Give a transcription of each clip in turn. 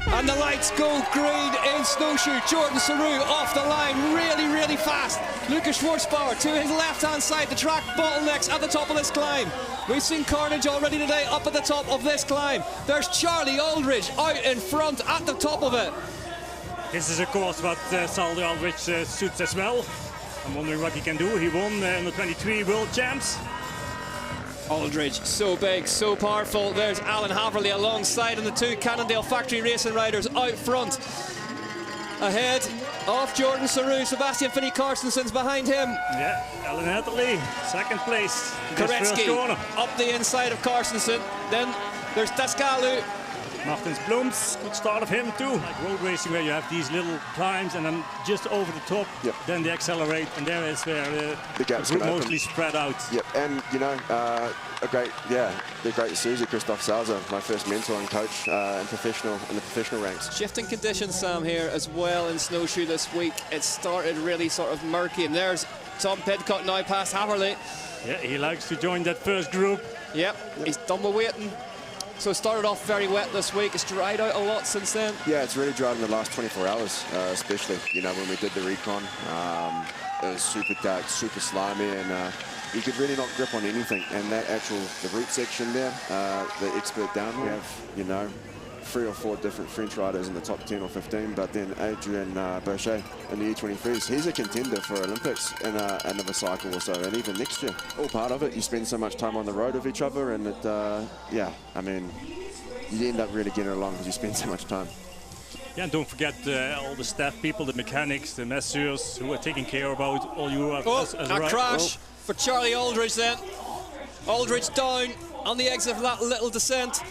And the lights go green in Snowshoe. Jordan Sarrou off the line really, really fast. Lucas Schwarzbauer to his left-hand side. The track bottlenecks at the top of this climb. We've seen carnage already today up at the top of this climb. There's Charlie Aldridge out in front at the top of it. This is of course what Charlie Aldridge suits as well. I'm wondering what he can do. He won the 23 World Champs. Aldridge, so big, so powerful. There's Alan Haverly alongside, and the two Cannondale factory racing riders out front. Ahead of Jordan Sarrou, Sebastian Finney Carstenson's behind him. Yeah, Alan Haverly, second place. Koretsky up the inside of Carstenson. Then there's Tascalu. Martins Blooms, good start of him too. Like road racing where you have these little climbs and then just over the top, then they accelerate, and there is where the gaps group mostly spread out. Yep, and you know, they're great to see is Christoph Salzer, my first mentor and coach in the professional ranks. Shifting conditions, Sam, here as well in Snowshoe this week. It started really sort of murky, and there's Tom Pidcock now past Haverly. Yeah, he likes to join that first group. Yep. He's done with waiting. So it started off very wet this week. It's dried out a lot since then. Yeah, it's really dried in the last 24 hours, especially, you know, when we did the recon. It was super dark, super slimy, and you could really not grip on anything. And that the route section there, the expert down, we have, you know, 3 or 4 different French riders in the top 10 or 15, but then Adrien Boucher in the E23s, he's a contender for Olympics in another cycle or so, and even next year. All part of it, you spend so much time on the road with each other, and it, yeah, I mean, you end up really getting along because you spend so much time. Yeah, and don't forget all the staff people, the mechanics, the masseurs who are taking care about all you as a crash for Charlie Aldridge then. Aldridge down on the exit of that little descent.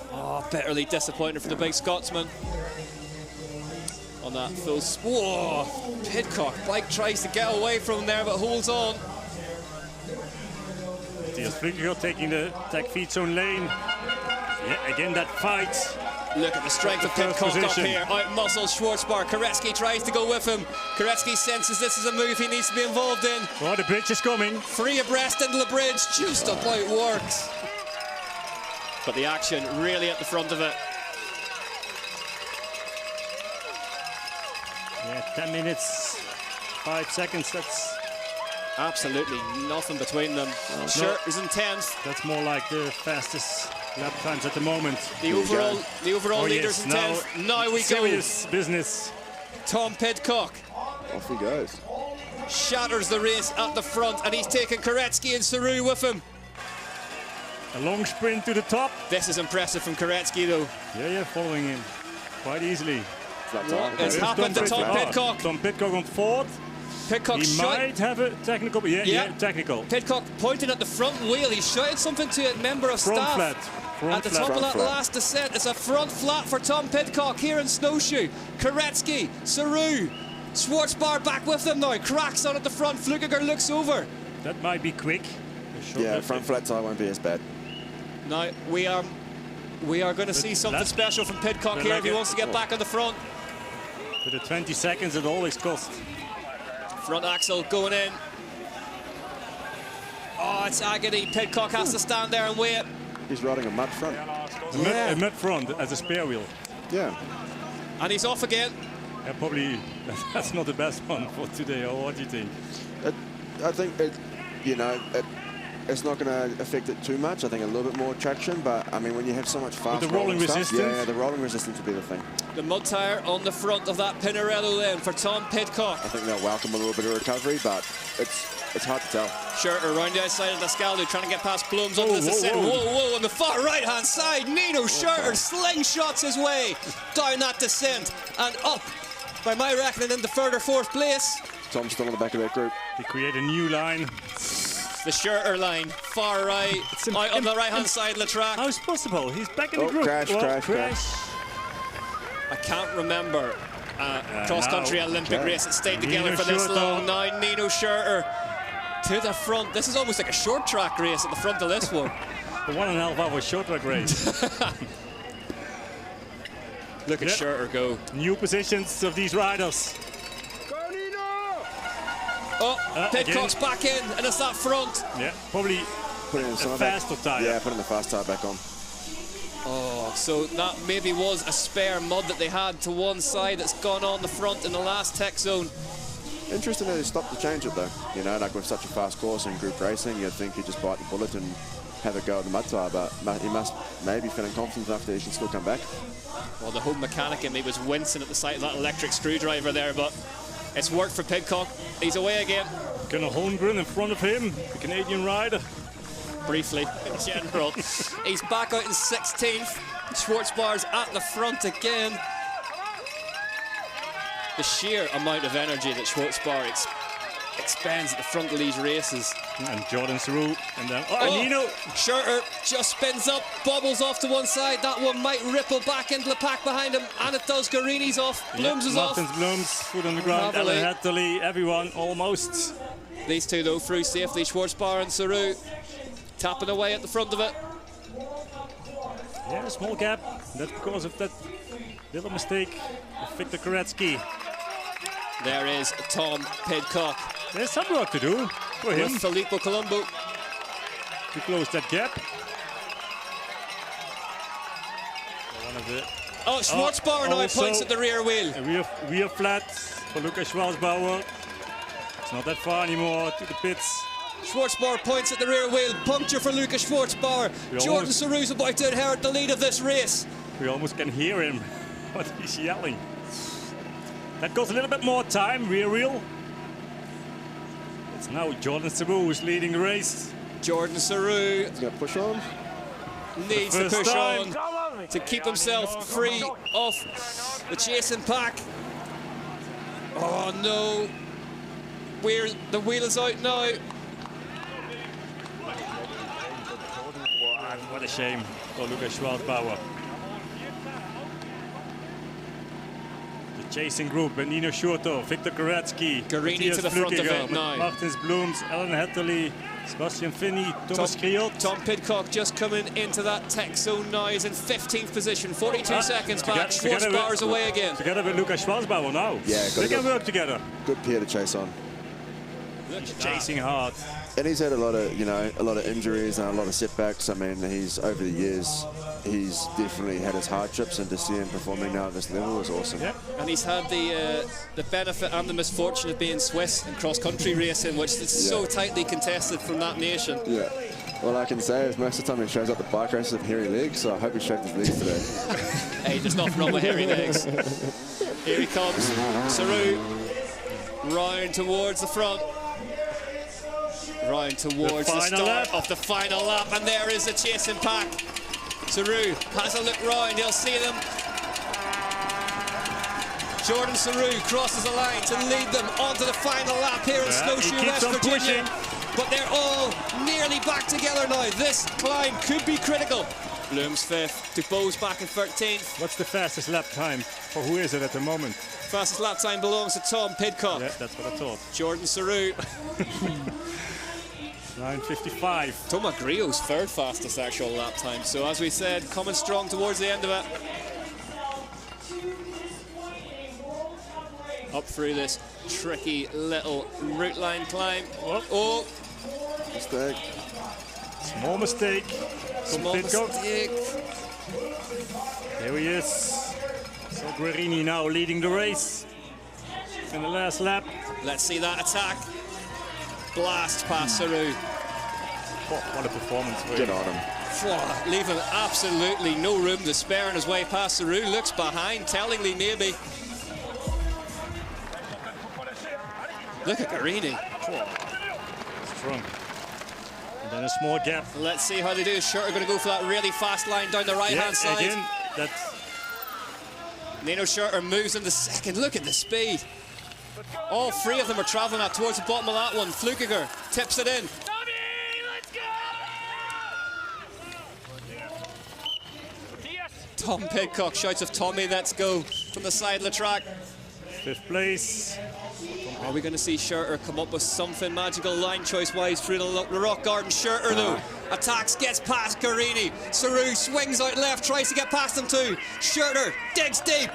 Oh, bitterly disappointing for the big Scotsman. On that full... Whoa! Pidcock, bike tries to get away from there, but holds on. Matthias Flicker taking the tech feed zone lane. Yeah, again that fight. Look at the strength of Pidcock up here. Out-muscles Schwarzbauer. Koretsky tries to go with him. Koretsky senses this is a move he needs to be involved in. Oh, the bridge is coming. 3 abreast into the bridge. Just about works. But the action really at the front of it. Yeah, 10 minutes, 5 seconds, that's... Absolutely nothing between them. Schurter's in 10th. That's more like the fastest lap times at the moment. The overall leader's in 10th. Now we go. Serious business. Tom Pidcock. Off he goes. Shatters the race at the front, and he's taken Koretsky and Sarrou with him. A long sprint to the top. This is impressive from Koretsky, though. Yeah, following him quite easily. It's happened to Tom Pidcock. Tom Pidcock on 4th. Pidcock might have a technical, but yeah, technical. Pidcock pointed at the front wheel. He shouted something to a member of staff. At the top of that last descent, it's a front flat for Tom Pidcock here in Snowshoe. Koretsky, Sarrou, Schwarzbauer back with them now. Cracks on at the front. Flukiger looks over. That might be quick. Yeah, front flat tire won't be as bad. Now we are going to see something special from Pidcock here if he wants to get back on the front. With the 20 seconds it always costs. Front axle going in. Oh, it's agony. Pidcock has to stand there and wait. He's riding a mud front. A mud front as a spare wheel. Yeah. And he's off again. Yeah, probably that's not the best one for today, or what do you think? I think it's not going to affect it too much. I think a little bit more traction, but I mean, when you have so much fast the rolling resistance, yeah, the rolling resistance will be the thing. The mud tyre on the front of that Pinarello then for Tom Pidcock. I think they'll welcome a little bit of recovery, but it's hard to tell. Schurter around the outside of Tascalu, trying to get past Blooms onto the descent. Whoa, on the far right-hand side, Nino Schurter slingshots his way down that descent and up, by my reckoning, into further 4th place. Tom's still on the back of that group. They create a new line. The Schurter line, far right, out on the right-hand side of the track. How is it possible? He's back in the group. Crash. I can't remember cross-country Olympic race that stayed together for this long. Now Nino Schurter to the front. This is almost like a short track race at the front of this one. The 1.5 hour short track race. Look at Schurter go. New positions of these riders. Oh, Pidcock's back in, and it's that front. Yeah, probably put in a faster tyre. Yeah, putting the fast tyre back on. Oh, Oh, so that maybe was a spare mud that they had to one side that's gone on the front in the last tech zone. Interesting that they stopped to change it though. You know, like with such a fast course in group racing, you'd think he'd just bite the bullet and have a go at the mud tyre, but he must maybe feeling confident enough that he can still come back. Well, the home mechanic in me was wincing at the sight of that electric screwdriver there, but it's worked for Pidcock. He's away again. Gunnar Holmgren in front of him, the Canadian rider. Briefly, in general. He's back out in 16th. Schwarzbar's at the front again. The sheer amount of energy that Schwarzbar expends at the front of these races. And Jordan Sarrou, and then Nino. Schurter just spins up, bobbles off to one side. That one might ripple back into the pack behind him, and it does. Guerrini's off, Blooms is off. Blooms, foot on the ground, Ellen Hatterley, everyone almost. These two though through safely, Schwarzbar and Sarrou tapping away at the front of it. Yeah, a small gap. That's because of that little mistake of Victor Koretsky. There is Tom Pidcock. There's some work to do for him. With Filippo Colombo to close that gap. Schwarzbar now points at the rear wheel. Rear flat for Lukas Schwarzbauer. It's not that far anymore to the pits. Schwarzbar points at the rear wheel. Puncture for Lukas Schwarzbar. Jordan Sarrou's about to inherit the lead of this race. We almost can hear him, but he's yelling. That goes a little bit more time, rear wheel. It's now Jordan Sarrou who's leading the race. Jordan Sarrou. He's going to push on. Needs to push on to keep himself free of the chasing pack. Oh no. The wheel is out now. What a shame for Lukas Schwarzbauer. The chasing group, Nino Schurter, Victor Koretsky, Guerrini to the front of it now. Martins Blooms, Ellen Hatterley, Sebastian Finney, Thomas Kriot. Tom Pidcock just coming into that tech zone now. He's in 15th position, 42 seconds back. Schwarzbar's away again. Together with Lukas Schwarzbauer now. Yeah, they can work together. Good pair to chase on. Chasing hard. And he's had a lot of injuries and a lot of setbacks. I mean, he's over the years, he's definitely had his hardships, and to see him performing now at this level is awesome. Yeah. And he's had the benefit and the misfortune of being Swiss in cross-country racing, which is so tightly contested from that nation. Yeah. All I can say is most of the time he shows up the bike races with hairy legs, so I hope he shaved his legs today. Hey, there's nothing wrong with hairy legs. Here he comes, Sarrou, round towards the front. Round towards the start of the final lap, and there is the chasing pack. Sarrou has a look round, he'll see them. Jordan Sarrou crosses the line to lead them onto the final lap here in Snowshoe, West Virginia. But they're all nearly back together now. This climb could be critical. Blooms 5th, Dubow's back in 13th. What's the fastest lap time? For who is it at the moment? Fastest lap time belongs to Tom Pidcock. Yeah, that's what I thought. Jordan Sarrou. 9:55. Thomas Grio's 3rd fastest actual lap time. So as we said, coming strong towards the end of it. Up through this tricky little route line climb. Oh. Mistake. Small mistake. Small mistake. There he is. So Guerrini now leading the race in the last lap. Let's see that attack. Blast past Sarrou. What a performance. Get on him. Leaving absolutely no room to spare on his way past Sarrou. Looks behind, tellingly maybe. Look at Guerrini. Strong. And then a small gap. Let's see how they do. Schurter going to go for that really fast line down the right-hand side. Again, that's... Nino Schurter moves into 2nd. Look at the speed. All 3 of them are traveling up towards the bottom of that one. Flukiger tips it in. Tommy, let's go! Tom Pidcock shouts of Tommy, let's go, from the side of the track. 5th place. Are we going to see Schurter come up with something magical line choice-wise through the rock garden? Schurter, though, attacks, gets past Guerrini. Sarrou swings out left, tries to get past him too. Schurter digs deep.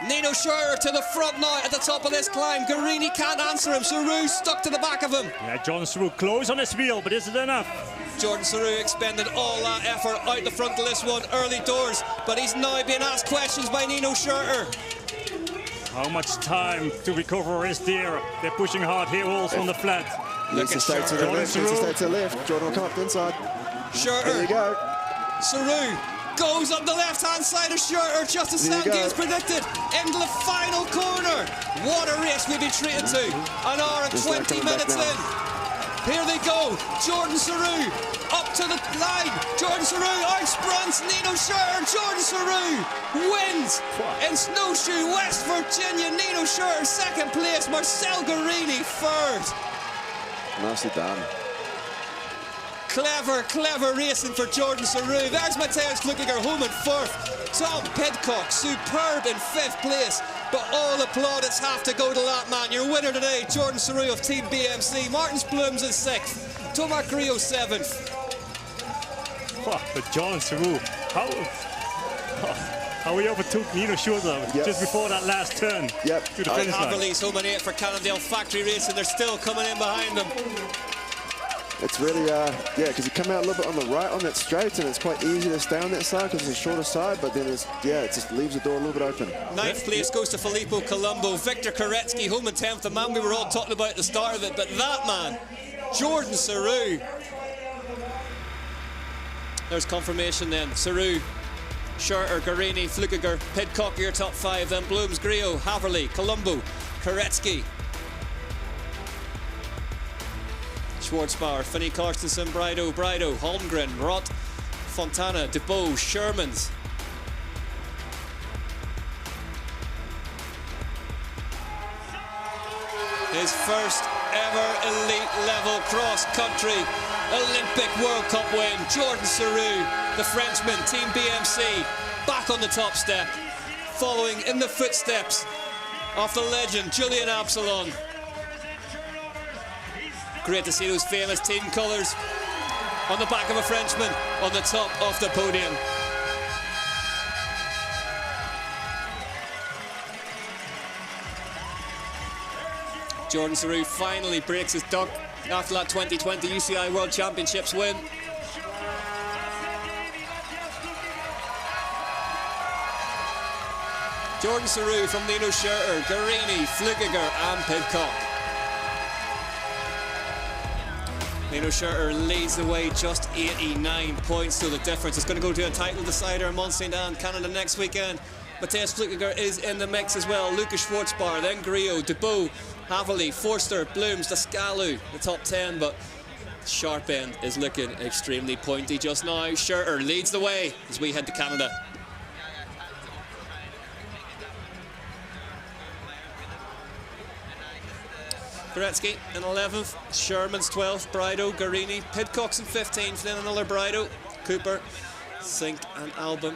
Nino Schurter to the front now at the top of this climb. Guerrini can't answer him. Sarrou stuck to the back of him. Yeah, John Sarrou close on his wheel, but is it enough? Jordan Sarrou expended all that effort out the front of this one early doors, but he's now being asked questions by Nino Schurter. How much time to recover is there? They're pushing hard here also on the flat. Needs to stay to the left, needs to stay to the left. Jordan will come up the inside. Schurter. There you go. Sarrou goes up the left-hand side of Schurter, just as Sam Gaines predicted, into the final corner. What a race we've been treated to. An hour and 20 minutes in. Here they go. Jordan Sarrou up to the line. Jordan Sarrou outsprints Nino Schurter. Jordan Sarrou wins in Snowshoe, West Virginia. Nino Schurter second place. Marcel Guerrini third. Nicely done. Clever, clever racing for Jordan Sarrou. There's Mateusz Klukiger home in fourth. Tom Pidcock, superb in fifth place. But all the plaudits have to go to that man. Your winner today, Jordan Sarrou of Team BMC. Martins Blooms is sixth. Tomac Grillo seventh. But Jordan Sarrou, how he overtook Nino Schurter just before that last turn to the finish line. Haverly's home in eighth for Cannondale Factory Racing. They're still coming in behind them. It's really, because you come out a little bit on the right on that straight, and it's quite easy to stay on that side because it's a shorter side, but then it's, it just leaves the door a little bit open. Ninth place goes to Filippo Colombo. Victor Koretsky home in 10th, the man we were all talking about at the start of it, but that man, Jordan Sarrou. There's confirmation then. Sarrou, Schurter, Guerrini, Klukiger, Pidcock, your top five, then Blooms, Grillo, Haverly, Colombo, Koretsky, Schwarzbauer, Finney Carstensen, Brido, Holmgren, Rott, Fontana, DeBow, Shermans. His first ever elite level cross-country Olympic World Cup win. Jordan Sarrou, the Frenchman, Team BMC, back on the top step, following in the footsteps of the legend Julian Absalon. Great to see those famous team colours on the back of a Frenchman on the top of the podium. Jordan Sarrou finally breaks his duck after that 2020 UCI World Championships win. Jordan Sarrou from Nino Schurter, Guerrini, Klukiger and Pidcock. Nino Schurter leads the way, just 89 points, so the difference is going to go to a title decider in Mont Saint Anne, Canada next weekend. Mateusz Klukiger is in the mix as well. Lucas Schwarzbauer, then Grillo, DeBow, Haverly, Forster, Blooms, Dascalu, the top 10, but sharp end is looking extremely pointy just now. Schurter leads the way as we head to Canada. Koretsky in 11th, Sherman's 12th, Brido, Guerrini, Pidcock's in 15th, then another Brido, Cooper, Sink and Album